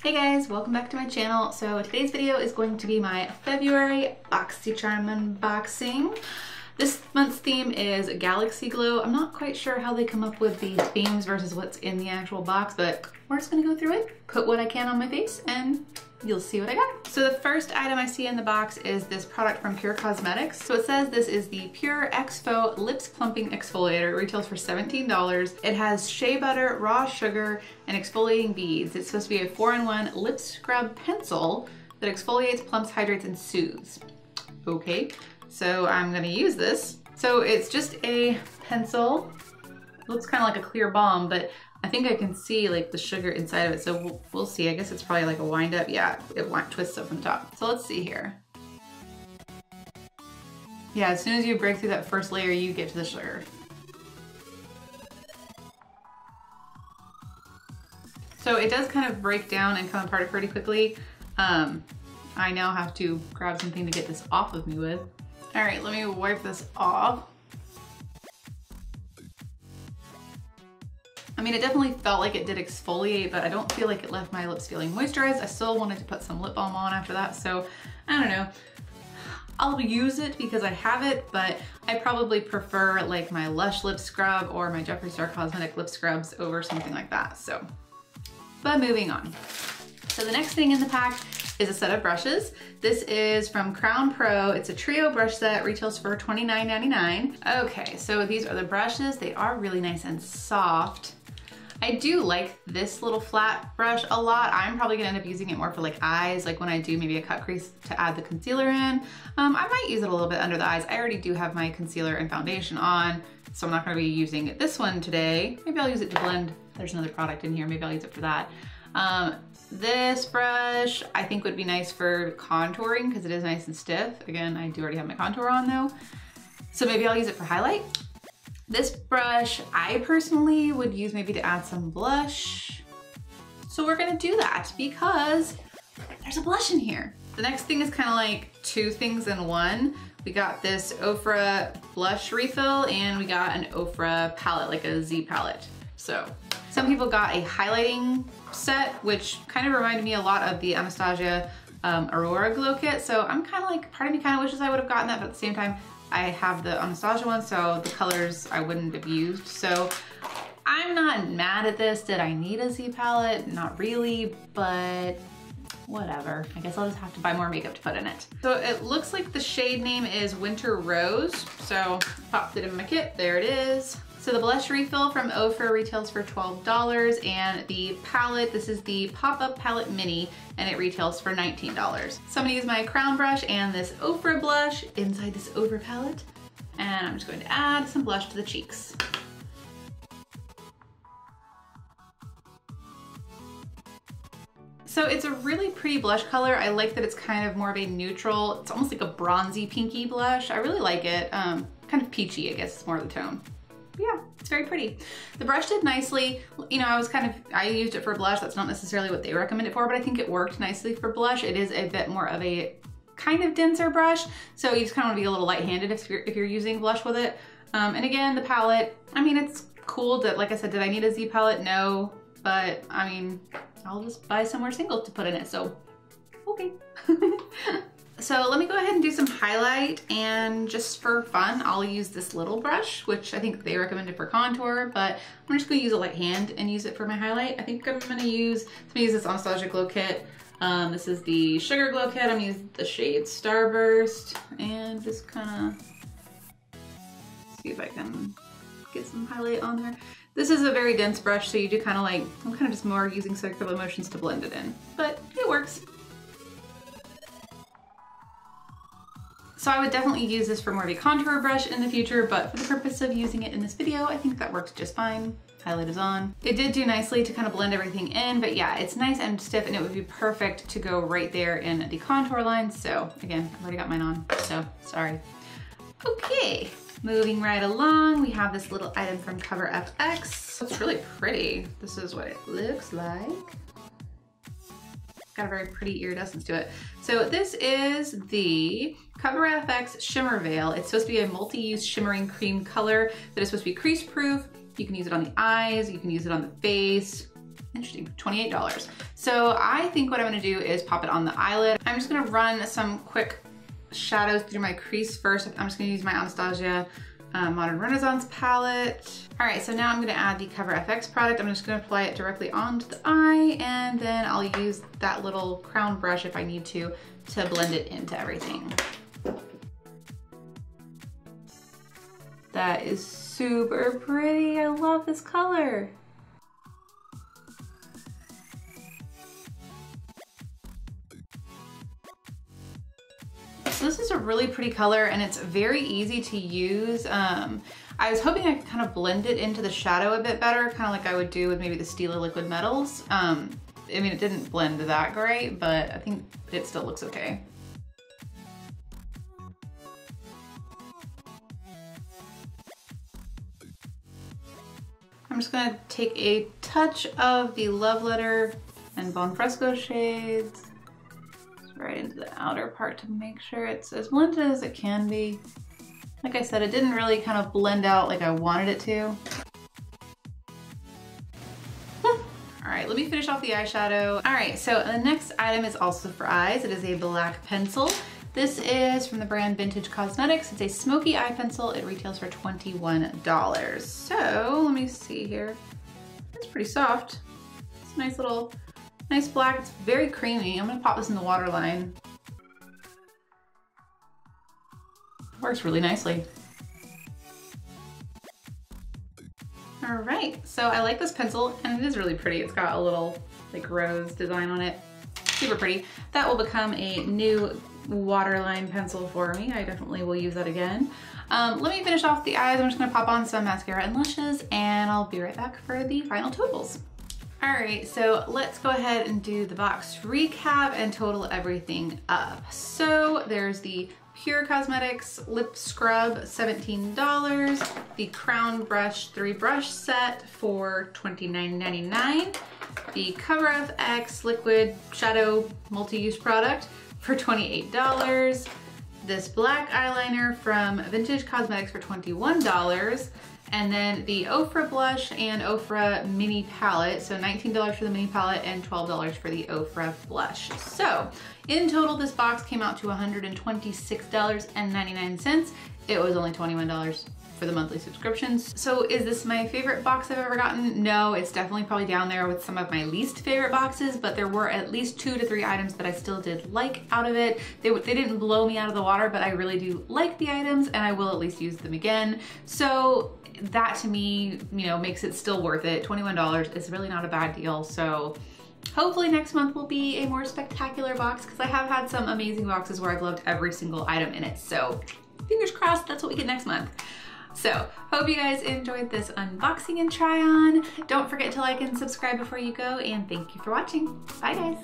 Hey guys, welcome back to my channel. So today's video is going to be my February BOXYCHARM unboxing. This month's theme is Galaxy Glow. I'm not quite sure how they come up with the themes versus what's in the actual box, but we're just gonna go through it, put what I can on my face, and you'll see what I got. So the first item I see in the box is this product from Pure Cosmetics. So it says this is the Pure Exfo Lips Plumping Exfoliator. It retails for $17. It has shea butter, raw sugar, and exfoliating beads. It's supposed to be a 4-in-1 lip scrub pencil that exfoliates, plumps, hydrates, and soothes. Okay, so I'm gonna use this. So it's just a pencil. It looks kind of like a clear balm, but I think I can see like the sugar inside of it, so we'll see. I guess it's probably like a wind up. Yeah, it twists up on top. So let's see here. Yeah, as soon as you break through that first layer, you get to the sugar. So it does kind of break down and come apart pretty quickly. I now have to grab something to get this off of me with. All right, let me wipe this off. I mean, it definitely felt like it did exfoliate, but I don't feel like it left my lips feeling moisturized. I still wanted to put some lip balm on after that, so I don't know. I'll use it because I have it, but I probably prefer like my Lush lip scrub or my Jeffree Star Cosmetic lip scrubs over something like that, so. But moving on. So the next thing in the pack is a set of brushes. This is from Crown Pro. It's a trio brush set, retails for $29.99. Okay, so these are the brushes. They are really nice and soft. I do like this little flat brush a lot. I'm probably gonna end up using it more for like eyes, like when I do maybe a cut crease to add the concealer in. I might use it a little bit under the eyes. I already do have my concealer and foundation on, so I'm not gonna be using this one today. Maybe I'll use it to blend. There's another product in here. Maybe I'll use it for that. This brush I think would be nice for contouring because it is nice and stiff. Again, I do already have my contour on though. So maybe I'll use it for highlight. This brush I personally would use maybe to add some blush. So we're gonna do that because there's a blush in here. The next thing is kind of like two things in one. We got this Oprah blush refill and we got an Oprah palette, like a Z palette. So some people got a highlighting set, which kind of reminded me a lot of the Anastasia Aurora Glow Kit. So I'm kind of like, part of me kind of wishes I would have gotten that, but at the same time, I have the Anastasia one, so the colors I wouldn't have used. So I'm not mad at this. Did I need a Z palette? Not really, but whatever. I guess I'll just have to buy more makeup to put in it. So it looks like the shade name is Winter Rose. So popped it in my kit, there it is. So the blush refill from Oprah retails for $12, and the palette, this is the Pop-Up Palette Mini, and it retails for $19. So I'm gonna use my crown brush and this Oprah blush inside this Oprah palette, and I'm just going to add some blush to the cheeks. So it's a really pretty blush color. I like that it's kind of more of a neutral, it's almost like a bronzy pinky blush. I really like it. Kind of peachy, I guess is more of the tone. Yeah, it's very pretty. The brush did nicely. You know, I used it for blush. That's not necessarily what they recommend it for, but I think it worked nicely for blush. It is a bit more of a kind of denser brush, so you just kind of want to be a little light-handed if you're using blush with it. And again, the palette, I mean, it's cool. Like I said, did I need a Z palette? No, but I mean, I'll just buy some more singles to put in it, so okay. So let me go ahead and do some highlight, and just for fun, I'll use this little brush, which I think they recommended for contour, but I'm just gonna use a light hand and use it for my highlight. I think I'm gonna use this Anastasia Glow Kit. This is the Sugar Glow Kit. I'm gonna use the shade Starburst, and just kinda see if I can get some highlight on there. This is a very dense brush, so you do kind of like, I'm kind of just more using circular motions to blend it in, but it works. So I would definitely use this for more of a contour brush in the future, but for the purpose of using it in this video, I think that works just fine. Highlight is on. It did do nicely to kind of blend everything in, but yeah, it's nice and stiff, and it would be perfect to go right there in the contour line. So again, I've already got mine on, so sorry. Okay, moving right along, we have this little item from Cover FX. It's really pretty. This is what it looks like. Got a very pretty iridescence to it. So this is the Cover FX Shimmer Veil. It's supposed to be a multi-use shimmering cream color that is supposed to be crease proof. You can use it on the eyes, you can use it on the face. interesting, $28. So I think what I'm gonna do is pop it on the eyelid. I'm just gonna run some quick shadows through my crease first. I'm just gonna use my Anastasia Modern Renaissance palette. All right, so now I'm gonna add the Cover FX product. I'm just gonna apply it directly onto the eye, and then I'll use that little crown brush if I need to blend it into everything. That is super pretty. I love this color. So this is a really pretty color and it's very easy to use. I was hoping I could kind of blend it into the shadow a bit better, kind of like I would do with maybe the Stila Liquid Metals. I mean, it didn't blend that great, but I think it still looks okay. I'm just gonna take a touch of the Love Letter and Bon Fresco shades right into the outer part to make sure it's as blended as it can be. Like I said, it didn't really kind of blend out like I wanted it to. All right, let me finish off the eyeshadow. All right, so the next item is also for eyes. It is a black pencil. This is from the brand Vintage Cosmetics. It's a smoky eye pencil. It retails for $21. So let me see here. It's pretty soft. It's a nice little, nice black. It's very creamy. I'm gonna pop this in the waterline. Works really nicely. All right, so I like this pencil and it is really pretty. It's got a little like rose design on it. Super pretty. That will become a new waterline pencil for me. I definitely will use that again. Let me finish off the eyes. I'm just gonna pop on some mascara and lashes and I'll be right back for the final totals. All right, so let's go ahead and do the box recap and total everything up. So there's the Pure Cosmetics Lip Scrub, $17. The Crown Brush 3-brush set for $29.99. The Cover FX Liquid Shadow Multi-Use Product for $28. This black eyeliner from Vintage Cosmetics for $21. And then the Ofra blush and Ofra mini palette. So $19 for the mini palette and $12 for the Ofra blush. So in total, this box came out to $126.99. It was only $21 for the monthly subscriptions. So is this my favorite box I've ever gotten? No, it's definitely probably down there with some of my least favorite boxes, but there were at least 2 to 3 items that I still did like out of it. They didn't blow me out of the water, but I really do like the items and I will at least use them again. So that to me, you know, makes it still worth it. $21 is really not a bad deal. So hopefully next month will be a more spectacular box because I have had some amazing boxes where I've loved every single item in it. So fingers crossed that's what we get next month. So hope you guys enjoyed this unboxing and try on. Don't forget to like and subscribe before you go, and thank you for watching. Bye guys.